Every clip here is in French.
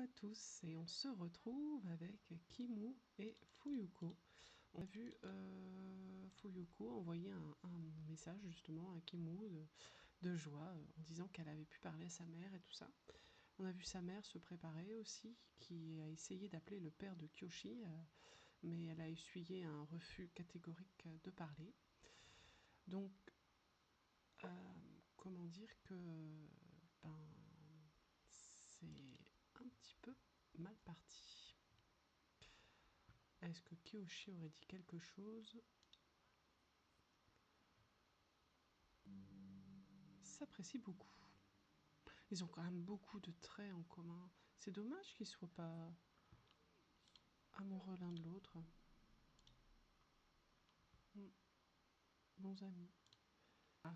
à tous et on se retrouve avec Kimu et Fuyuko. On a vu Fuyuko envoyer un message justement à Kimu de joie en disant qu'elle avait pu parler à sa mère et tout ça. On a vu sa mère se préparer aussi, qui a essayé d'appeler le père de Kyoshi, mais elle a essuyé un refus catégorique de parler. Donc, comment dire que c'est un petit peu mal parti. Est-ce que Kyoshi aurait dit quelque chose? S'apprécie beaucoup. Ils ont quand même beaucoup de traits en commun. C'est dommage qu'ils soient pas amoureux l'un de l'autre. Bons amis. Ah,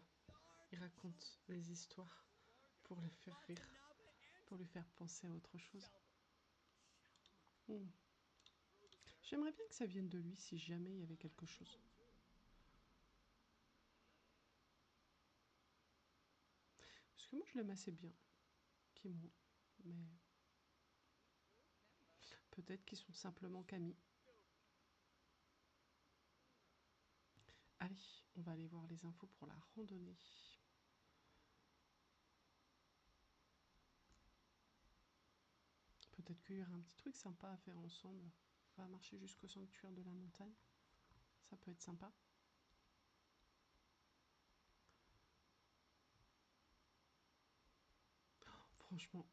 ils racontent des histoires pour le faire rire, pour lui faire penser à autre chose. J'aimerais bien que ça vienne de lui si jamais il y avait quelque chose. Parce que moi je l'aime assez bien, Kimu, mais peut-être qu'ils sont simplement qu'amis. Allez, on va aller voir les infos pour la randonnée. Peut-être qu'il y aura un petit truc sympa à faire ensemble. On va marcher jusqu'au sanctuaire de la montagne. Ça peut être sympa. Oh, franchement,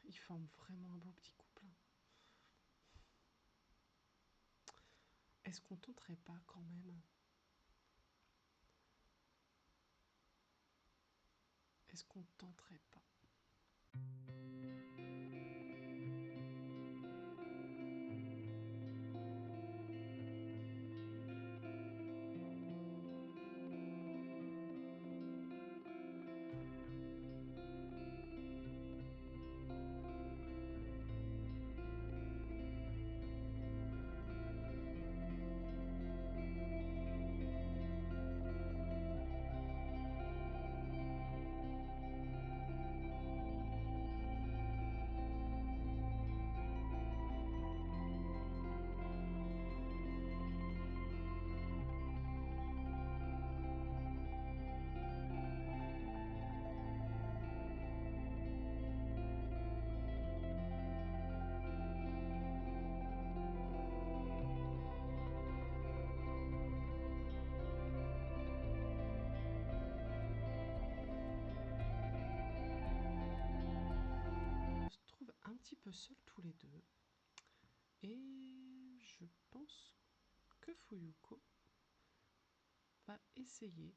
ils forment vraiment un beau petit couple. Est-ce qu'on tenterait pas quand même? Est-ce qu'on tenterait pas? Un petit peu seuls tous les deux et je pense que Fuyuko va essayer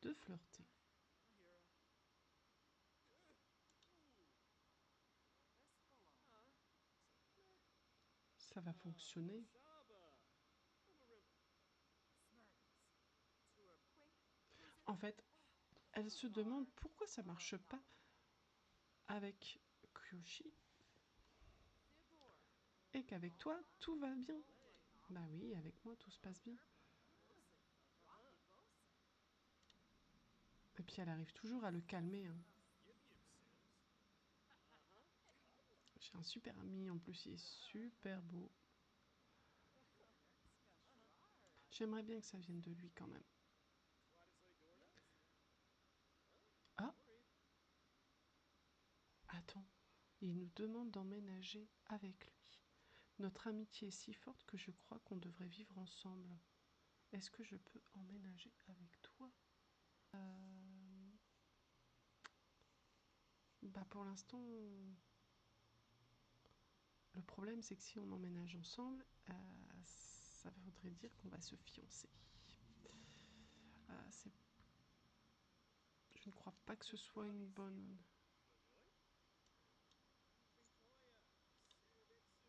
de flirter. Ça va fonctionner. En fait, elle se demande pourquoi ça marche pas avec Kyoshi et qu'avec toi tout va bien. Bah oui, avec moi tout se passe bien. Et puis elle arrive toujours à le calmer. Hein. J'ai un super ami, en plus il est super beau. J'aimerais bien que ça vienne de lui quand même. Ah! Attends, il nous demande d'emménager avec lui. Notre amitié est si forte que je crois qu'on devrait vivre ensemble. Est-ce que je peux emménager avec toi? Bah pour l'instant, le problème c'est que si on emménage ensemble, ça voudrait dire qu'on va se fiancer. Je ne crois pas que ce soit une bonne...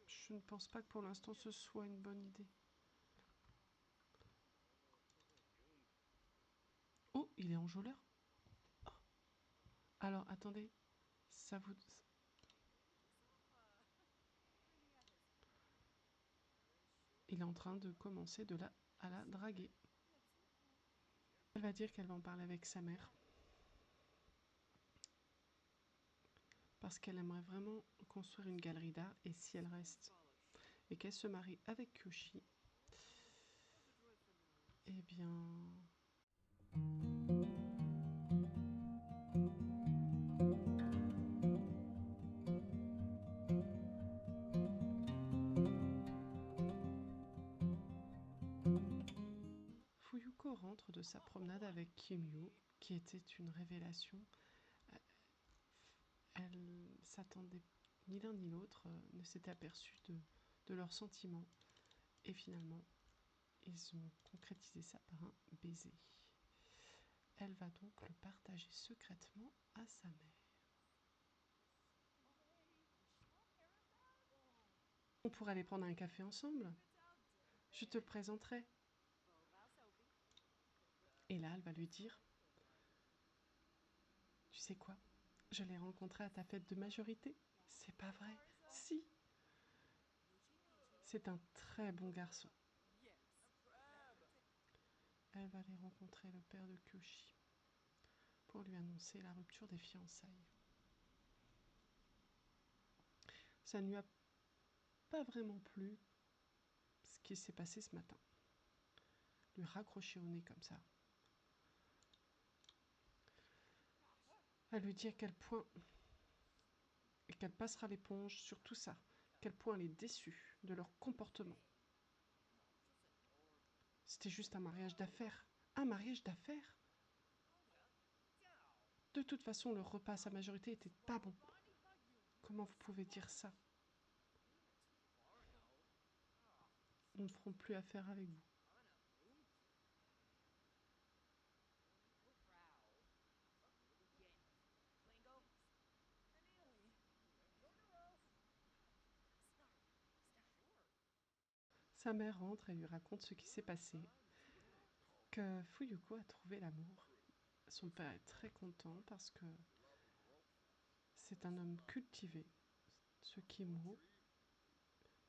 Je ne pense pas que pour l'instant ce soit une bonne idée. Oh, il est enjôleur. Oh. Alors, attendez. Ça vous... Il est en train de commencer à la draguer. Elle va dire qu'elle va en parler avec sa mère. parce qu'elle aimerait vraiment construire une galerie d'art, et si elle reste et qu'elle se marie avec Kyoshi, eh bien... Fuyuko rentre de sa promenade avec Kimio, qui était une révélation. Elle s'attendait, ni l'un ni l'autre ne s'était aperçu de leurs sentiments. Et finalement, ils ont concrétisé ça par un baiser. Elle va donc le partager secrètement à sa mère. On pourrait aller prendre un café ensemble. Je te le présenterai. Et là, elle va lui dire, tu sais quoi, je l'ai rencontré à ta fête de majorité. C'est pas vrai? Si. C'est un très bon garçon. Elle va aller rencontrer le père de Kyoshi pour lui annoncer la rupture des fiançailles. Ça ne lui a pas vraiment plu ce qui s'est passé ce matin. Lui raccrocher au nez comme ça. Elle lui dit à quel point, et qu'elle passera l'éponge sur tout ça, à quel point elle est déçue de leur comportement. C'était juste un mariage d'affaires. Un mariage d'affaires? De toute façon, le repas à sa majorité était pas bon. Comment vous pouvez dire ça? Nous ne ferons plus affaire avec vous. Sa mère rentre et lui raconte ce qui s'est passé, que Fuyuko a trouvé l'amour. Son père est très content parce que c'est un homme cultivé, ce Kimmo.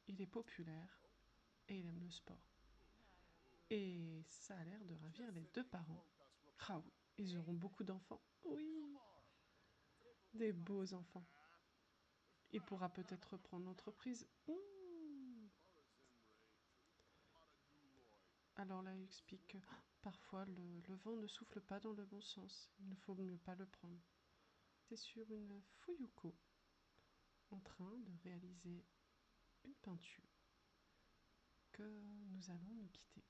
Il est populaire et il aime le sport. Et ça a l'air de ravir les deux parents. Ah oui, ils auront beaucoup d'enfants. Oui, des beaux enfants. Il pourra peut-être reprendre l'entreprise. Alors là, il explique que parfois le vent ne souffle pas dans le bon sens. Il ne faut mieux pas le prendre. C'est sur une Fuyuko en train de réaliser une peinture que nous allons nous quitter.